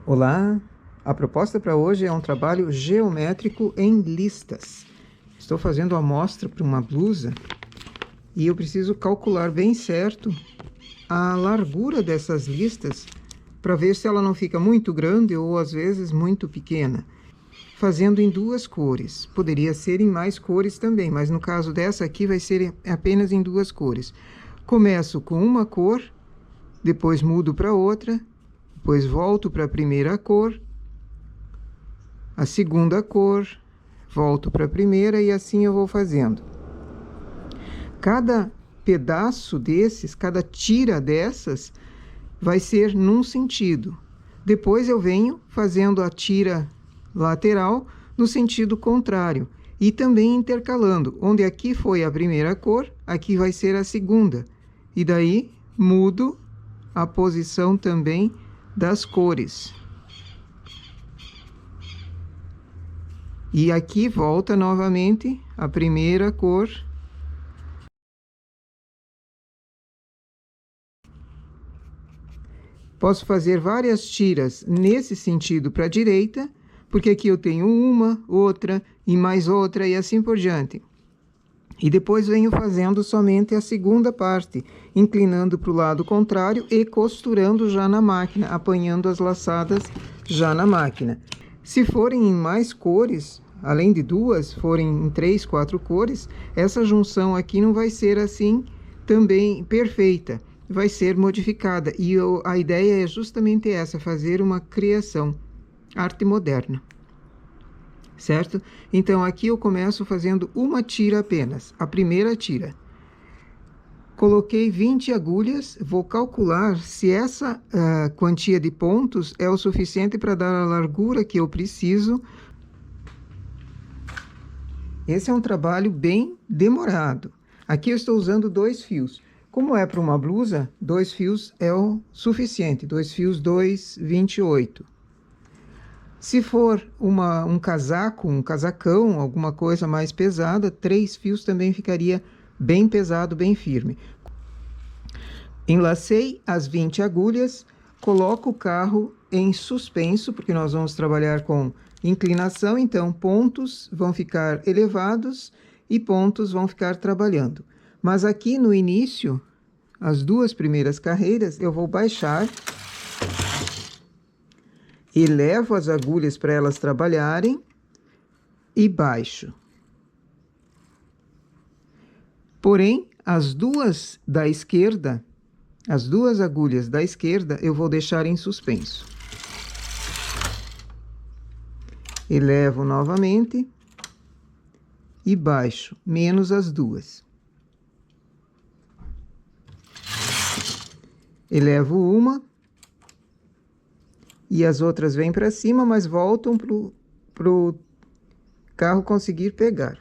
Olá! A proposta para hoje é um trabalho geométrico em listas. Estou fazendo a amostra para uma blusa e eu preciso calcular bem certo a largura dessas listas para ver se ela não fica muito grande ou às vezes muito pequena. Fazendo em duas cores. Poderia ser em mais cores também, mas no caso dessa aqui vai ser apenas em duas cores. Começo com uma cor, depois mudo para outra, depois volto para a primeira cor, a segunda cor, volto para a primeira e assim eu vou fazendo. Cada pedaço desses, cada tira dessas, vai ser num sentido. Depois eu venho fazendo a tira lateral no sentido contrário e também intercalando. Onde aqui foi a primeira cor, aqui vai ser a segunda. E daí mudo a posição também das cores. E aqui volta novamente a primeira cor. Posso fazer várias tiras nesse sentido para a direita, porque aqui eu tenho uma, outra e mais outra e assim por diante. E depois venho fazendo somente a segunda parte, inclinando para o lado contrário e costurando já na máquina, apanhando as laçadas já na máquina. Se forem em mais cores, além de duas, forem em 3, 4 cores, essa junção aqui não vai ser assim também perfeita, vai ser modificada. E a ideia é justamente essa, fazer uma criação, arte moderna. Certo? Então, aqui eu começo fazendo uma tira apenas, a primeira tira. Coloquei 20 agulhas, vou calcular se essa quantia de pontos é o suficiente para dar a largura que eu preciso. Esse é um trabalho bem demorado. Aqui eu estou usando 2 fios. Como é para uma blusa, 2 fios é o suficiente, 2 fios 2,28. Se for um casaco, um casacão, alguma coisa mais pesada, 3 fios também ficaria bem pesado, bem firme. Enlacei as 20 agulhas, coloco o carro em suspenso, porque nós vamos trabalhar com inclinação, então pontos vão ficar elevados e pontos vão ficar trabalhando. Mas aqui no início, as 2 primeiras carreiras, eu vou baixar. Elevo as agulhas para elas trabalharem e baixo. Porém, as 2 da esquerda, as 2 agulhas da esquerda, eu vou deixar em suspenso. Elevo novamente e baixo, menos as 2. Elevo uma. E as outras vêm para cima, mas voltam para o carro conseguir pegar.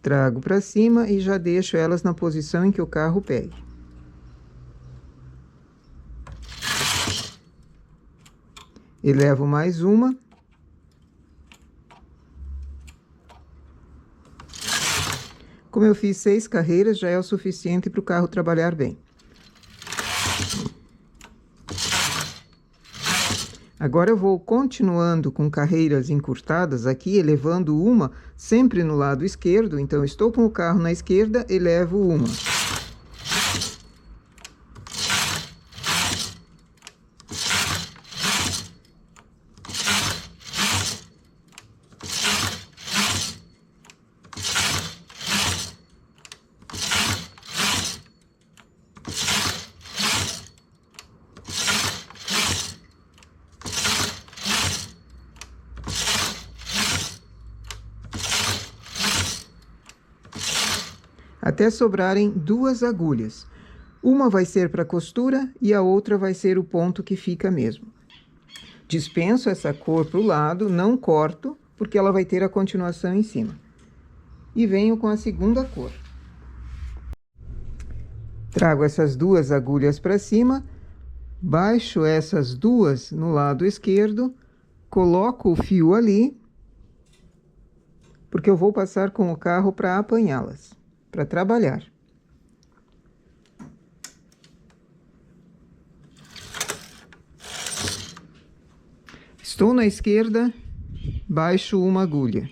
Trago para cima e já deixo elas na posição em que o carro pegue. Elevo mais uma. Como eu fiz 6 carreiras, já é o suficiente para o carro trabalhar bem. Agora eu vou continuando com carreiras encurtadas aqui, elevando uma sempre no lado esquerdo. Então, estou com o carro na esquerda, elevo uma. Até sobrarem 2 agulhas. Uma vai ser para costura e a outra vai ser o ponto que fica mesmo. Dispenso essa cor para o lado, não corto, porque ela vai ter a continuação em cima. E venho com a segunda cor. Trago essas 2 agulhas para cima, baixo essas 2 no lado esquerdo, coloco o fio ali, porque eu vou passar com o carro para apanhá-las, para trabalhar. Estou na esquerda, baixo uma agulha.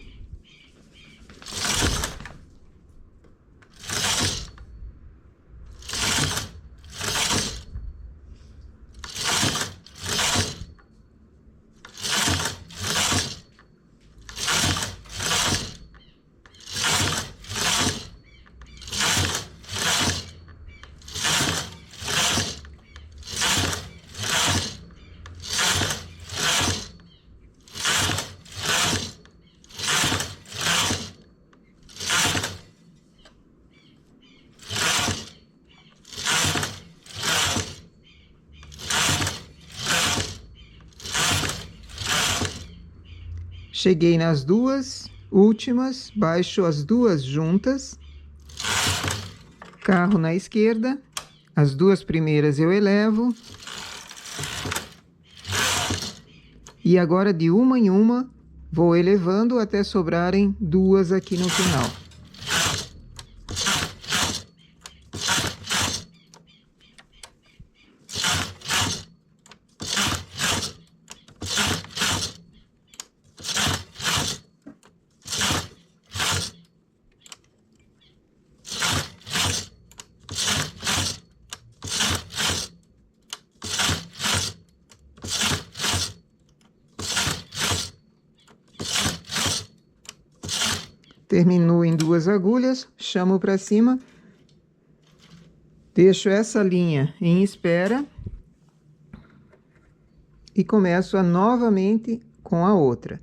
Cheguei nas duas últimas, baixo as duas juntas, carro na esquerda, as duas primeiras eu elevo, e agora de uma em uma vou elevando até sobrarem duas aqui no final. Termino em duas agulhas, chamo para cima, deixo essa linha em espera e começo novamente com a outra.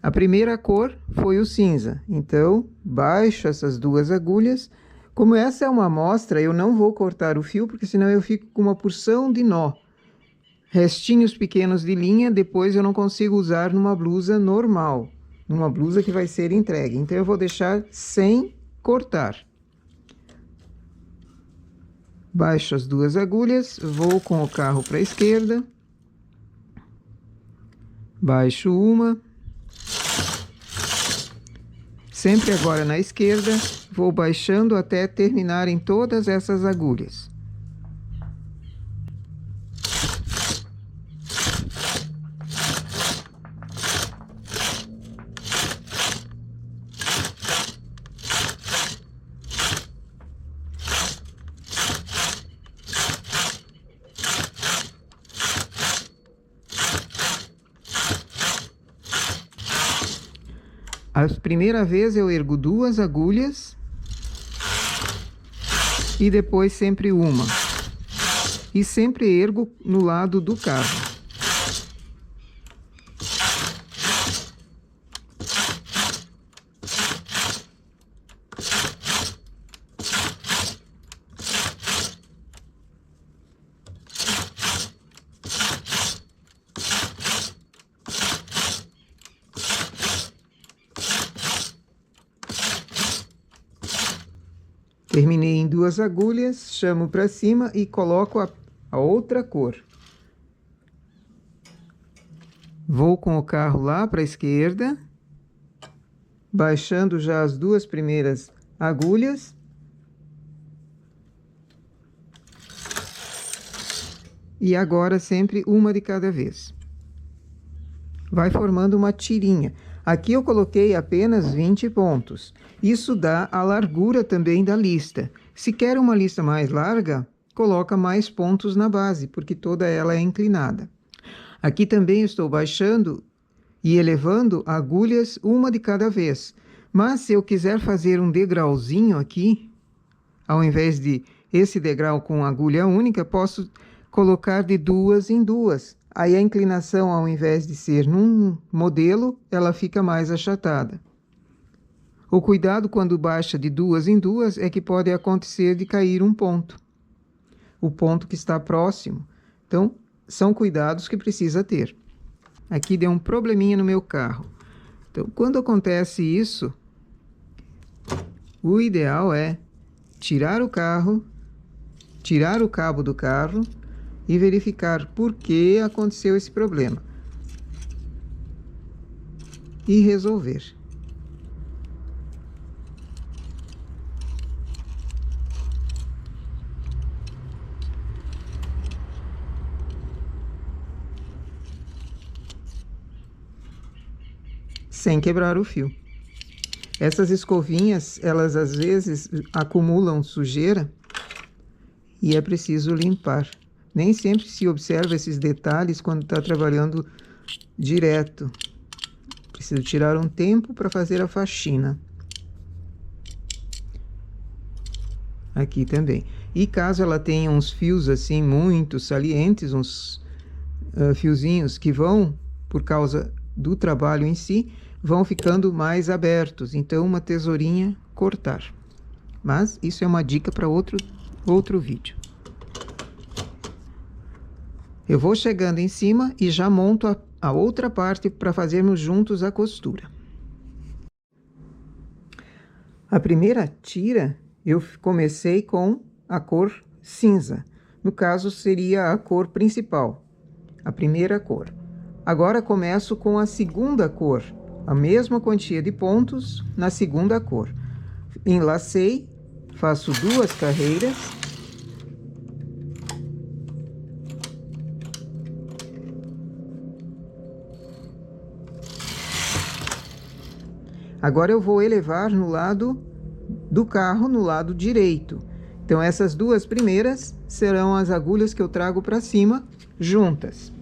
A primeira cor foi o cinza, então baixo essas duas agulhas. Como essa é uma amostra, eu não vou cortar o fio, porque senão eu fico com uma porção de nó. Restinhos pequenos de linha, depois eu não consigo usar numa blusa normal. Numa blusa que vai ser entregue. Então, eu vou deixar sem cortar. Baixo as duas agulhas, vou com o carro para a esquerda. Baixo uma. Sempre agora na esquerda, vou baixando até terminar em todas essas agulhas. A primeira vez eu ergo duas agulhas e depois sempre uma. E sempre ergo no lado do carro. Terminei em duas agulhas, chamo para cima e coloco a outra cor. Vou com o carro lá para a esquerda, baixando já as duas primeiras agulhas. E agora sempre uma de cada vez. Vai formando uma tirinha. Aqui eu coloquei apenas 20 pontos. Isso dá a largura também da lista. Se quer uma lista mais larga, coloca mais pontos na base, porque toda ela é inclinada. Aqui também estou baixando e elevando agulhas uma de cada vez. Mas se eu quiser fazer um degrauzinho aqui, ao invés de esse degrau com agulha única, posso colocar de duas em duas. Aí a inclinação, ao invés de ser num modelo, ela fica mais achatada. O cuidado quando baixa de duas em duas é que pode acontecer de cair um ponto. O ponto que está próximo. Então, são cuidados que precisa ter. Aqui deu um probleminha no meu carro. Então, quando acontece isso, o ideal é tirar o carro, tirar o cabo do carro e verificar por que aconteceu esse problema. E resolver. sem quebrar o fio. Essas escovinhas, elas às vezes acumulam sujeira e é preciso limpar. Nem sempre se observa esses detalhes quando está trabalhando direto. Preciso tirar um tempo para fazer a faxina. Aqui também. E caso ela tenha uns fios assim muito salientes, uns fiozinhos que vão, por causa do trabalho em si, vão ficando mais abertos. Então, uma tesourinha cortar. Mas isso é uma dica para outro vídeo. Eu vou chegando em cima e já monto a outra parte para fazermos juntos a costura. A primeira tira eu comecei com a cor cinza. No caso, seria a cor principal, a primeira cor. Agora começo com a segunda cor, a mesma quantia de pontos na segunda cor. Enlacei, faço 2 carreiras. Agora eu vou elevar no lado do carro, no lado direito. Então, essas 2 primeiras serão as agulhas que eu trago para cima, juntas.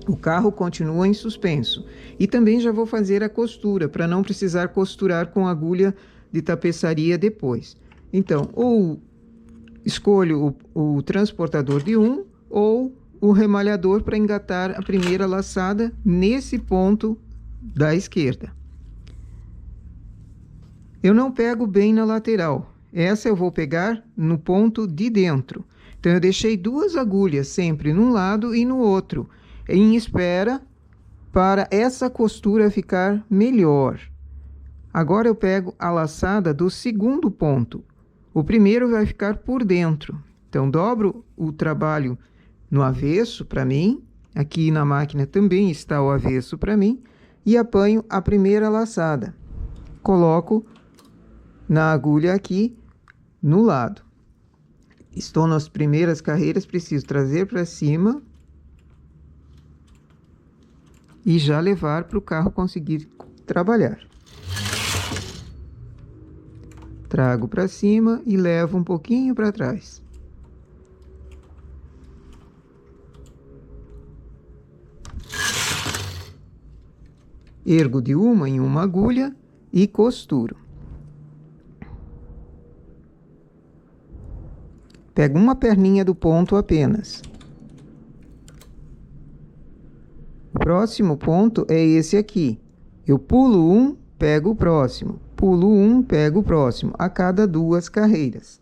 O carro continua em suspenso. E também já vou fazer a costura, para não precisar costurar com agulha de tapeçaria depois. Então, ou escolho o transportador de 1, ou o remalhador para engatar a primeira laçada nesse ponto da esquerda. Eu não pego bem na lateral. Essa eu vou pegar no ponto de dentro. Então, eu deixei 2 agulhas sempre num lado e no outro, em espera para essa costura ficar melhor. Agora eu pego a laçada do segundo ponto. O primeiro vai ficar por dentro. Então, dobro o trabalho no avesso para mim. Aqui na máquina também está o avesso para mim. E apanho a primeira laçada. Coloco na agulha aqui no lado. Estou nas primeiras carreiras, preciso trazer para cima e já levar para o carro conseguir trabalhar. Trago para cima e levo um pouquinho para trás. Ergo de uma em uma agulha e costuro. Pego uma perninha do ponto apenas. O próximo ponto é esse aqui. Eu pulo um, pego o próximo. Pulo um, pego o próximo, a cada 2 carreiras.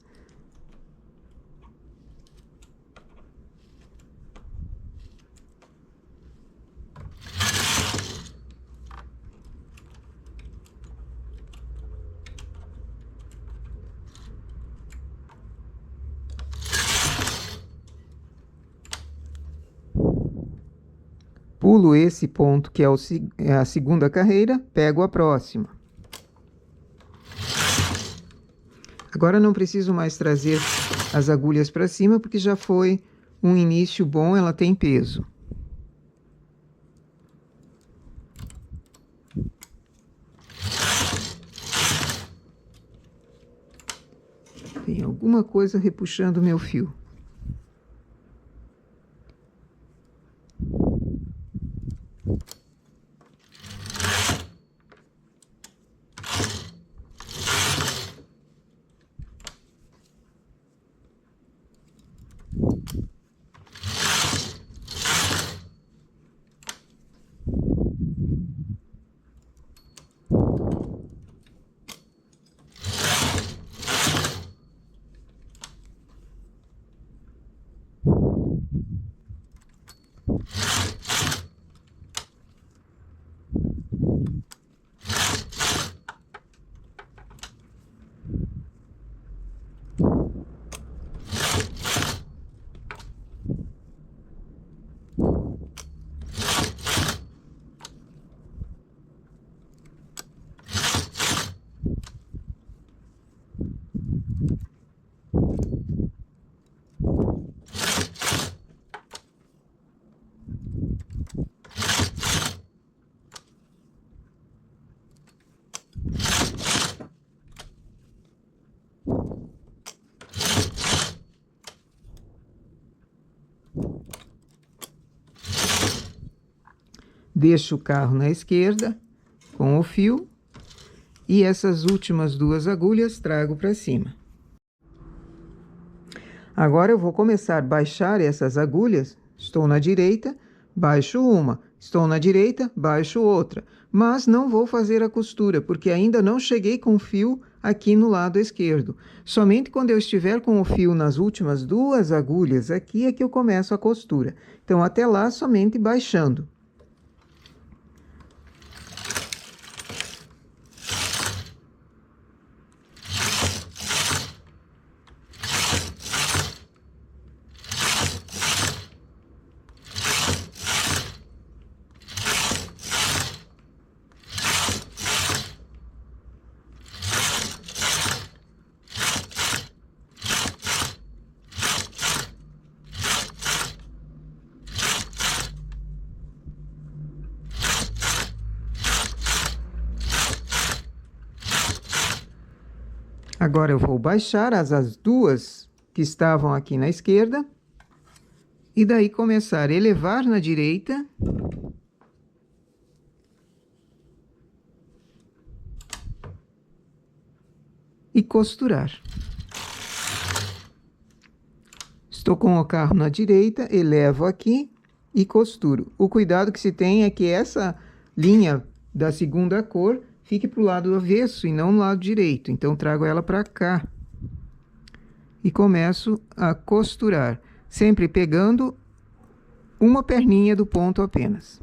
Pulo esse ponto que é a segunda carreira, pego a próxima. Agora não preciso mais trazer as agulhas para cima, porque já foi um início bom, ela tem peso. Tem alguma coisa repuxando o meu fio. Deixo o carro na esquerda com o fio e essas últimas duas agulhas trago para cima. Agora eu vou começar a baixar essas agulhas. Estou na direita, baixo uma. Estou na direita, baixo outra. Mas não vou fazer a costura, porque ainda não cheguei com o fio aqui no lado esquerdo. Somente quando eu estiver com o fio nas últimas duas agulhas aqui é que eu começo a costura. Então, até lá, somente baixando. Agora eu vou baixar as duas que estavam aqui na esquerda e daí começar a elevar na direita e costurar. Estou com o carro na direita, elevo aqui e costuro. O cuidado que se tem é que essa linha da segunda cor fique para o lado avesso e não no lado direito. Então, trago ela para cá e começo a costurar, sempre pegando uma perninha do ponto apenas.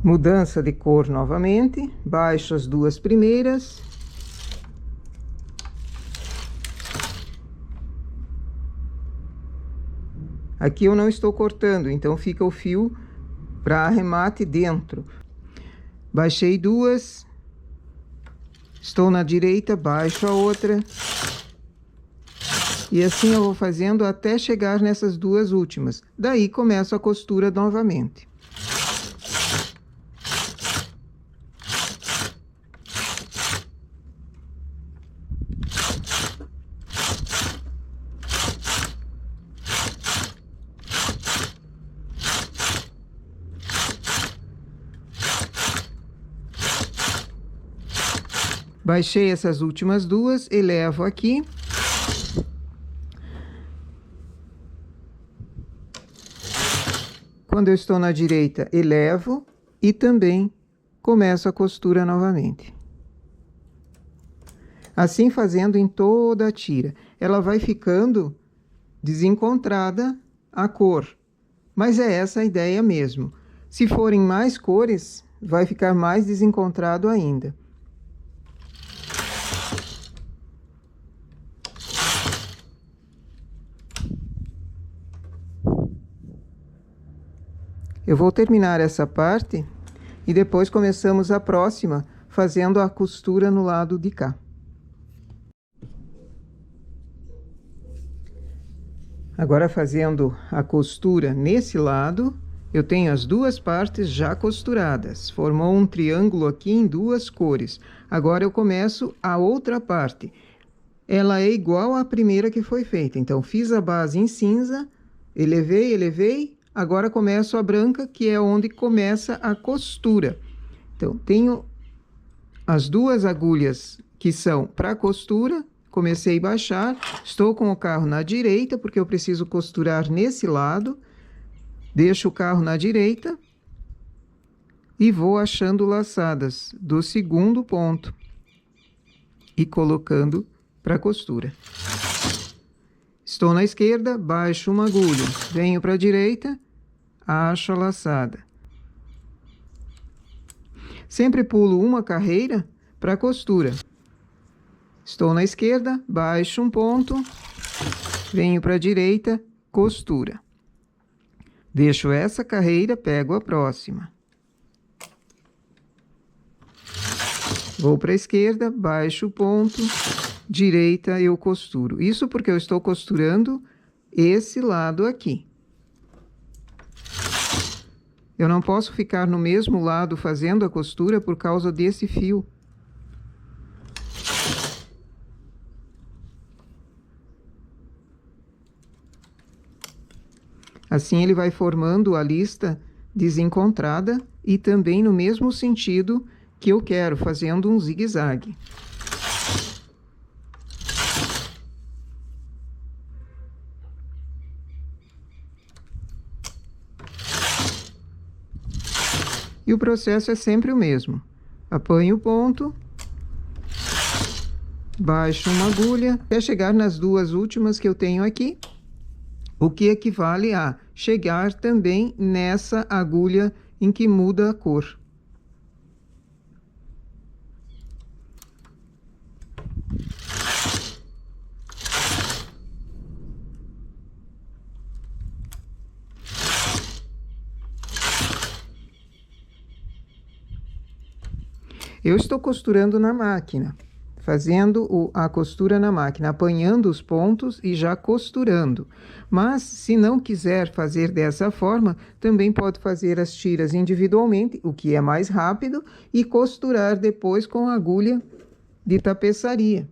Mudança de cor novamente, baixo as duas primeiras. Aqui eu não estou cortando, então fica o fio para arremate dentro. Baixei duas, estou na direita, baixo a outra. E assim eu vou fazendo até chegar nessas duas últimas. Daí começo a costura novamente. Baixei essas últimas duas, elevo aqui. Quando eu estou na direita, elevo e também começo a costura novamente. Assim fazendo em toda a tira. Ela vai ficando desencontrada a cor, mas é essa a ideia mesmo. Se forem mais cores, vai ficar mais desencontrado ainda. Eu vou terminar essa parte e depois começamos a próxima, fazendo a costura no lado de cá. Agora, fazendo a costura nesse lado, eu tenho as duas partes já costuradas. Formou um triângulo aqui em duas cores. Agora eu começo a outra parte. ela é igual à primeira que foi feita. Então, fiz a base em cinza, elevei, agora começo a branca, que é onde começa a costura. Então, tenho as duas agulhas que são para costura, comecei a baixar, estou com o carro na direita, porque eu preciso costurar nesse lado, deixo o carro na direita e vou achando laçadas do segundo ponto e colocando para costura. Estou na esquerda, baixo uma agulha, venho para a direita, acho a laçada. Sempre pulo uma carreira para costura. Estou na esquerda, baixo um ponto, venho para a direita, costura. Deixo essa carreira, pego a próxima. Vou para a esquerda, baixo o ponto, direita eu costuro. Isso porque eu estou costurando esse lado aqui. Eu não posso ficar no mesmo lado fazendo a costura por causa desse fio. Assim ele vai formando a lista desencontrada e também no mesmo sentido que eu quero, fazendo um zigue-zague. E o processo é sempre o mesmo. Apanho o ponto, baixo uma agulha, até chegar nas duas últimas que eu tenho aqui, o que equivale a chegar também nessa agulha em que muda a cor. Eu estou costurando na máquina, fazendo a costura na máquina, apanhando os pontos e já costurando. Mas, se não quiser fazer dessa forma, também pode fazer as tiras individualmente, o que é mais rápido, e costurar depois com a agulha de tapeçaria.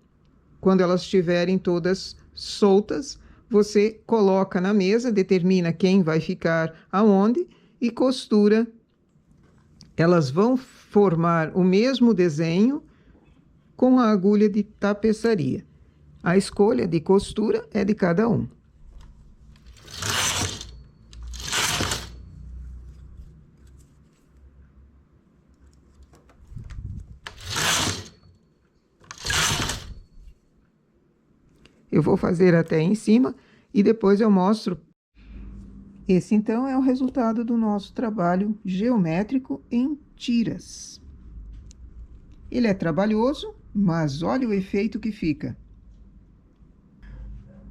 Quando elas estiverem todas soltas, você coloca na mesa, determina quem vai ficar aonde e costura. Elas vão formar o mesmo desenho com a agulha de tapeçaria. A escolha de costura é de cada um. Eu vou fazer até em cima e depois eu mostro. Esse, então, é o resultado do nosso trabalho geométrico em tiras. Ele é trabalhoso, mas olha o efeito que fica.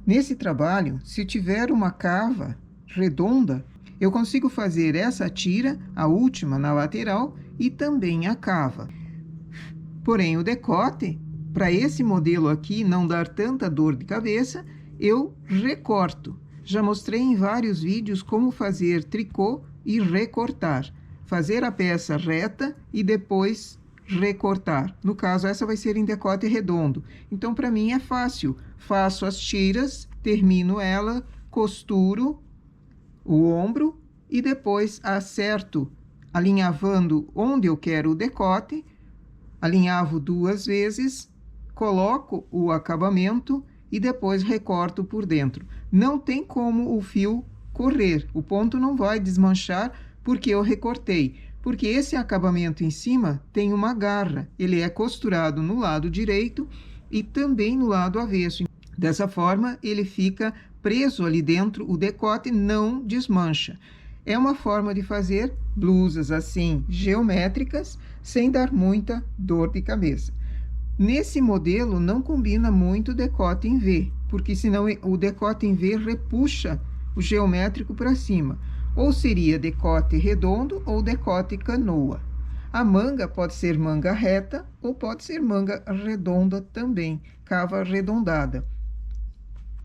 Nesse trabalho, se tiver uma cava redonda, eu consigo fazer essa tira, a última na lateral, e também a cava. Porém, o decote, para esse modelo aqui não dar tanta dor de cabeça, eu recorto. Já mostrei em vários vídeos como fazer tricô e recortar. Fazer a peça reta e depois recortar. No caso, essa vai ser em decote redondo. Então, para mim é fácil. Faço as tiras, termino ela, costuro o ombro e depois acerto, alinhavando onde eu quero o decote, alinhavo 2 vezes, coloco o acabamento e depois recorto por dentro. Não tem como o fio correr, o ponto não vai desmanchar porque eu recortei, porque esse acabamento em cima tem uma garra, ele é costurado no lado direito e também no lado avesso. Dessa forma, ele fica preso ali dentro, o decote não desmancha. É uma forma de fazer blusas assim, geométricas, sem dar muita dor de cabeça. Nesse modelo, não combina muito o decote em V, porque senão o decote em V repuxa o geométrico para cima. Ou seria decote redondo ou decote canoa. A manga pode ser manga reta ou pode ser manga redonda também, cava arredondada.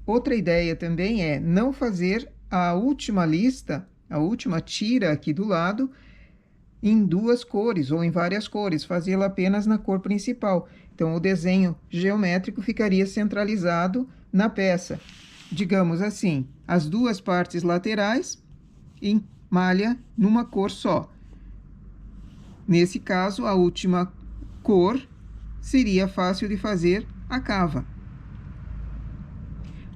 Outra ideia também é não fazer a última lista, a última tira aqui do lado, em 2 cores ou em várias cores, fazê-la apenas na cor principal. Então, o desenho geométrico ficaria centralizado na peça. Digamos assim, as duas partes laterais em malha numa cor só. Nesse caso, a última cor seria fácil de fazer a cava.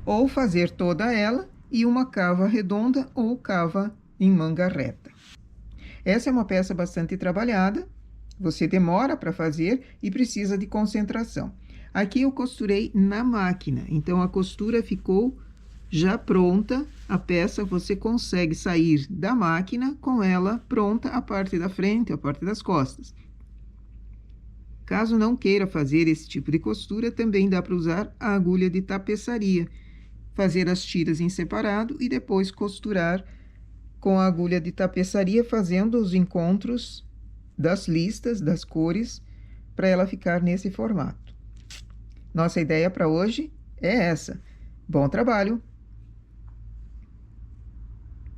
Ou fazer toda ela e uma cava redonda ou cava em manga reta. Essa é uma peça bastante trabalhada, você demora para fazer e precisa de concentração. Aqui eu costurei na máquina, então a costura ficou já pronta, a peça você consegue sair da máquina com ela pronta, a parte da frente, a parte das costas. Caso não queira fazer esse tipo de costura, também dá para usar a agulha de tapeçaria, fazer as tiras em separado e depois costurar com a agulha de tapeçaria, fazendo os encontros das listas, das cores, para ela ficar nesse formato. Nossa ideia para hoje é essa. Bom trabalho!